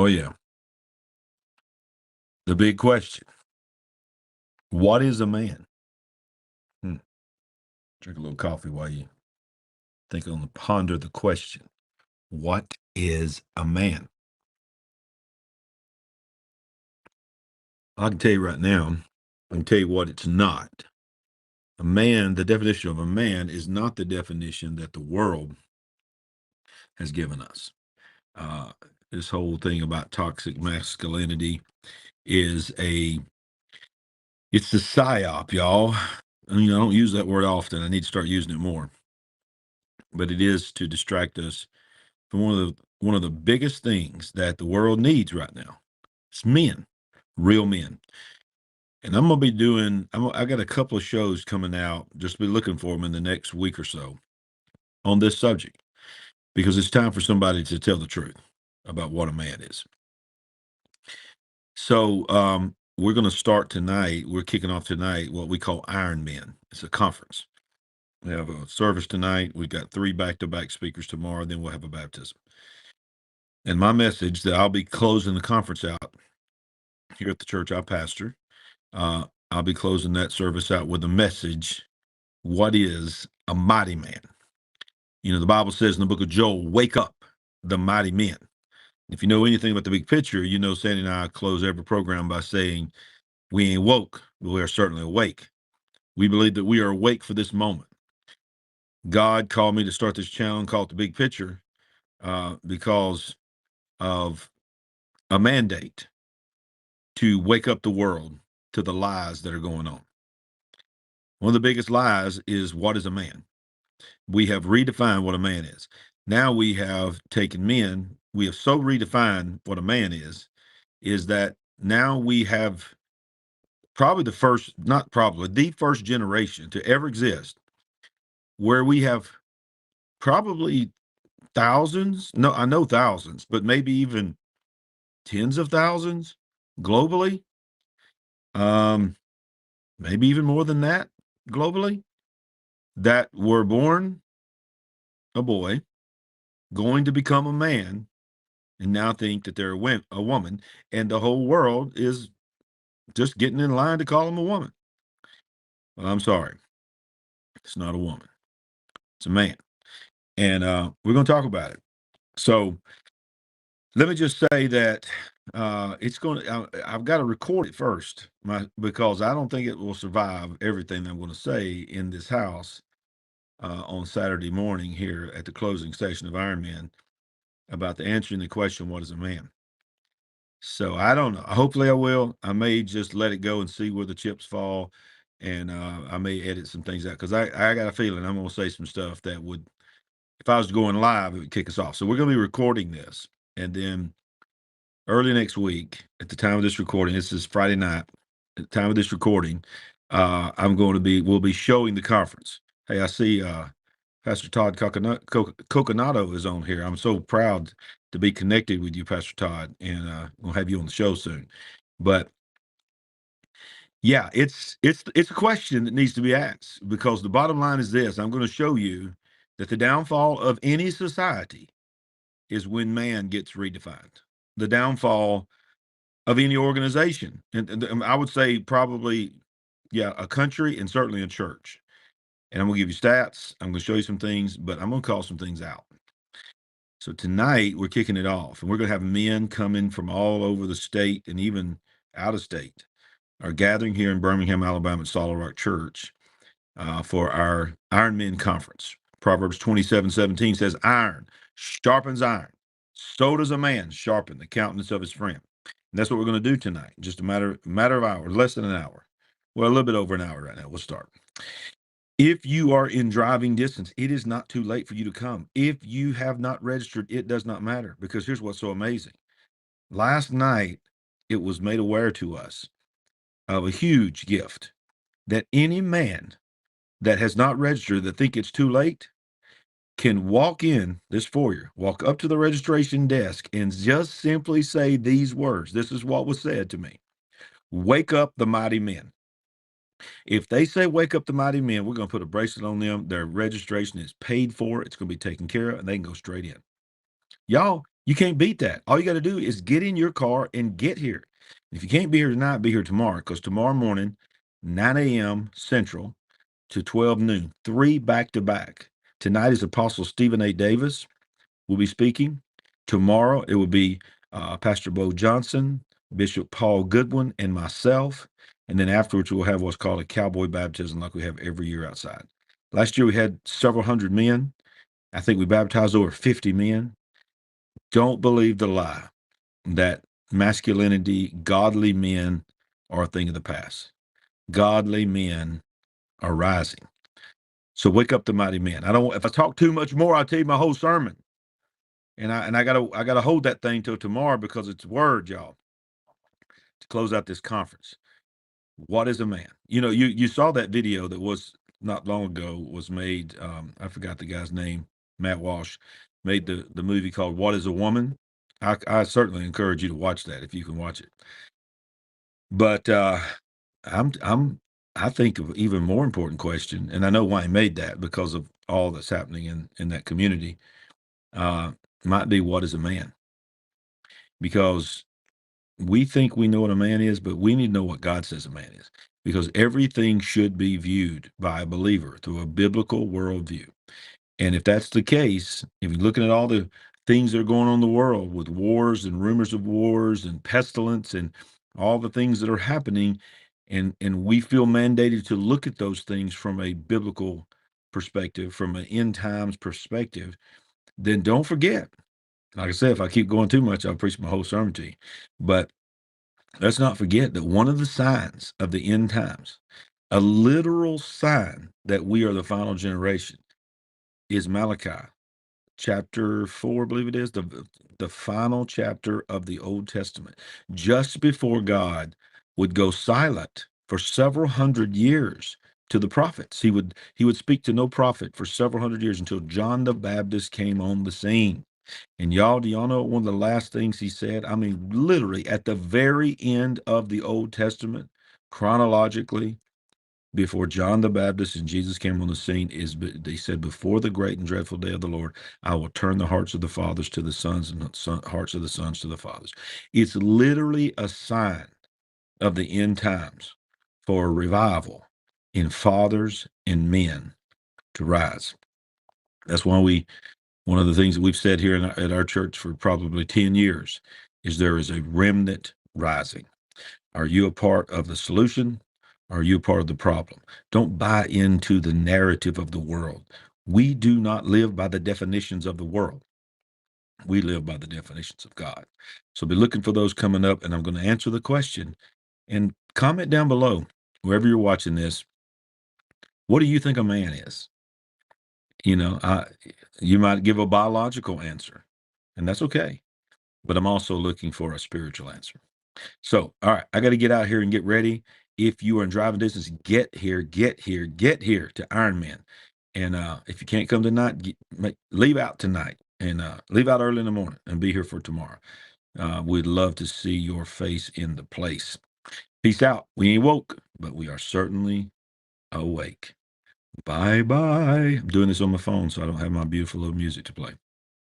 Oh, yeah. The big question. What is a man? Hmm. Drink a little coffee while you think on the ponder the question. What is a man? I can tell you right now, I can tell you what it's not. A man, the definition of a man is not the definition that the world has given us. Uh, this whole thing about toxic masculinity is it's a psyop, y'all. I don't use that word often. I need to start using it more. But it is to distract us from one of the biggest things that the world needs right now. It's men, real men. And I'm gonna be doing. I got a couple of shows coming out. Just be looking for them in the next week or so on this subject because it's time for somebody to tell the truth about what a man is. So we're going to start tonight. We're kicking off tonight what we call Iron Men. It's a conference. We have a service tonight. We've got 3 back-to-back speakers tomorrow. Then we'll have a baptism. And my message that I'll be closing the conference out here at the church I pastor. I'll be closing that service out with a message. What is a mighty man? The Bible says in the book of Joel, wake up the mighty men. If you know anything about the big picture, Sandy and I close every program by saying, we ain't woke, but we are certainly awake. We believe that we are awake for this moment. God called me to start this channel called The Big Picture because of a mandate to wake up the world to the lies that are going on. One of the biggest lies is, what is a man? We have redefined what a man is. Now we have taken men, we have so redefined what a man is that now we have probably the first generation to ever exist where we have probably thousands, no, I know thousands, but maybe even tens of thousands globally, maybe even more than that globally, that were born a boy, going to become a man, and now think that they're a woman, and the whole world is just getting in line to call them a woman. Well, I'm sorry. It's not a woman. It's a man. And we're going to talk about it. So let me just say that I've got to record it first because I don't think it will survive everything I'm going to say in this house on Saturday morning here at the closing session of Iron Man about answering the question, what is a man? So I don't know. Hopefully I will. I may just let it go and see where the chips fall. And I may edit some things out because I got a feeling I'm going to say some stuff that would, if I was going live, it would kick us off. So we're going to be recording this. And then early next week, at the time of this recording, this is Friday night, at the time of this recording, we'll be showing the conference. Hey, I see Pastor Todd Coconato is on here. I'm so proud to be connected with you, Pastor Todd, and we'll have you on the show soon. But yeah, it's a question that needs to be asked because the bottom line is this. I'm going to show you that the downfall of any society is when man gets redefined. The downfall of any organization, and I would say probably, yeah, a country and certainly a church. And I'm going to give you stats. I'm going to show you some things, but I'm going to call some things out. So tonight we're kicking it off, and we're going to have men coming from all over the state and even out of state are gathering here in Birmingham, Alabama at Solid Rock Church for our Iron Men Conference. Proverbs 27:17 says, iron sharpens iron. So does a man sharpen the countenance of his friend. And that's what we're going to do tonight. Just a matter of hours, less than an hour. Well, a little bit over an hour right now. We'll start. If you are in driving distance, it is not too late for you to come. If you have not registered, it does not matter because here's what's so amazing. Last night, it was made aware to us of a huge gift that any man that has not registered that think it's too late can walk in this foyer, walk up to the registration desk and just simply say these words. This is what was said to me. Wake up the mighty men. If they say wake up the mighty men, we're going to put a bracelet on them. Their registration is paid for. It's going to be taken care of and they can go straight in. Y'all, You can't beat that. All you got to do is get in your car and get here. If you can't be here tonight, be here tomorrow, because tomorrow morning, 9 a.m. Central to 12 noon, 3 back to back. Tonight is Apostle Stephen A. Davis will be speaking. Tomorrow it will be Pastor Bo Johnson, Bishop Paul Goodwin, and myself. And then afterwards, we'll have what's called a cowboy baptism like we have every year outside. Last year, we had several hundred men. I think we baptized over 50 men. Don't believe the lie that masculinity, godly men are a thing of the past. Godly men are rising. So wake up the mighty men. I don't. If I talk too much more, I'll tell you my whole sermon. And I gotta hold that thing till tomorrow because it's word, y'all, to close out this conference. What is a man? You saw that video that was not long ago was made. I forgot the guy's name. Matt Walsh made the movie called What is a Woman? I certainly encourage you to watch that if you can watch it. But I think of even more important question, and I know why he made that because of all that's happening in that community. Might be what is a man? Because we think we know what a man is, but we need to know what God says a man is. Because everything should be viewed by a believer through a biblical worldview. And if that's the case, if you're looking at all the things that are going on in the world with wars and rumors of wars and pestilence and all the things that are happening, and we feel mandated to look at those things from a biblical perspective, from an end times perspective, then don't forget. Like I said, if I keep going too much, I'll preach my whole sermon to you. But let's not forget that one of the signs of the end times, a literal sign that we are the final generation, is Malachi chapter 4, I believe it is, the final chapter of the Old Testament, just before God would go silent for several hundred years to the prophets. He would speak to no prophet for several hundred years until John the Baptist came on the scene. And y'all, do y'all know one of the last things he said? I mean, literally at the very end of the Old Testament, chronologically, before John the Baptist and Jesus came on the scene, they said, before the great and dreadful day of the Lord, I will turn the hearts of the fathers to the sons and the hearts of the sons to the fathers. It's literally a sign of the end times for a revival in fathers and men to rise. That's why one of the things that we've said here at our church for probably 10 years is there is a remnant rising. Are you a part of the solution? Or are you a part of the problem? Don't buy into the narrative of the world. We do not live by the definitions of the world. We live by the definitions of God. So be looking for those coming up, and I'm going to answer the question. And comment down below, wherever you're watching this, what do you think a man is? You might give a biological answer, and that's okay. But I'm also looking for a spiritual answer. So, all right, I got to get out here and get ready. If you are in driving distance, get here to Ironman. And if you can't come tonight, leave out tonight and leave out early in the morning and be here for tomorrow. We'd love to see your face in the place. Peace out. We ain't woke, but we are certainly awake. Bye bye. I'm doing this on my phone, so I don't have my beautiful little music to play.